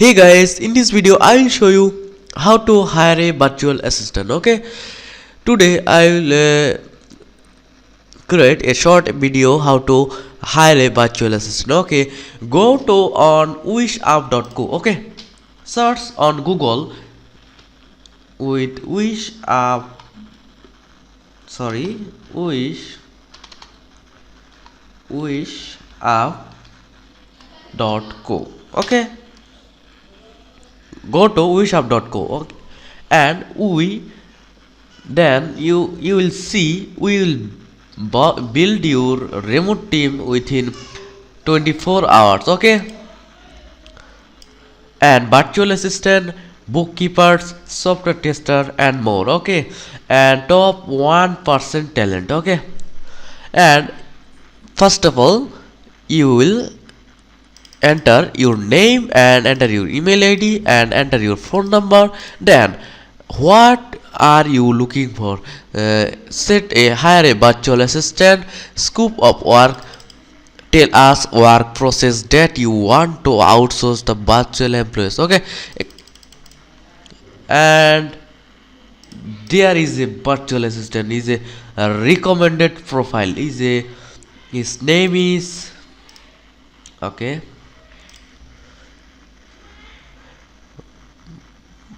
Hey guys, in this video I will show you how to hire a virtual assistant. Okay, today I will create a short video how to hire a virtual assistant. Okay, go to on wishapp.co. Okay, search on Google with wish wishapp.co. Okay, go to wishapp.co. Okay, and then you will see we will build your remote team within 24 hours. Okay, and virtual assistant, bookkeepers, software tester and more. Okay, and top 1% talent. Okay, and first of all you will enter your name and enter your email id and enter your phone number. Then what are you looking for? Hire a virtual assistant, scope of work, tell us work process that you want to outsource the virtual employees. Okay, and there is a virtual assistant is a recommended profile is a his name is okay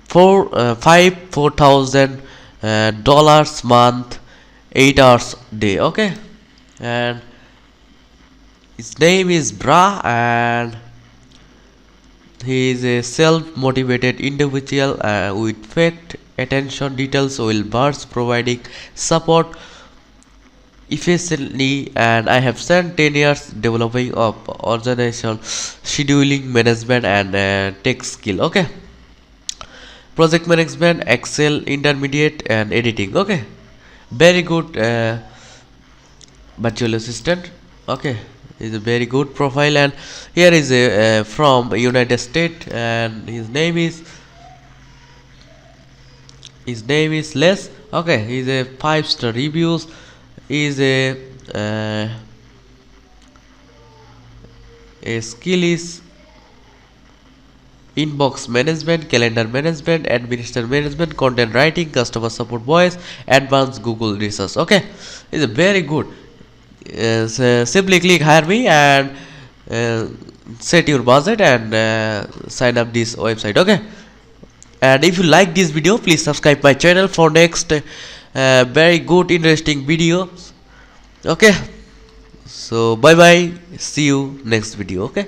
4,000 dollars month, 8 hours day. Okay, and his name is Bra, and he is a self-motivated individual with fact attention details will burst providing support efficiently, and I have spent 10 years developing of organization scheduling management and tech skill. Okay, project management, Excel intermediate and editing. Okay, very good virtual assistant. Okay, is a very good profile, and here is a from United States, and his name is Les. Okay, he's a 5-star reviews. Is a skill is inbox management, calendar management, administrator management, content writing, customer support voice, advanced Google research. Okay, it's a very good. So simply click hire me and set your budget and sign up this website. Okay, and if you like this video, please subscribe my channel for next very good interesting videos. Okay, so bye bye, see you next video. Okay.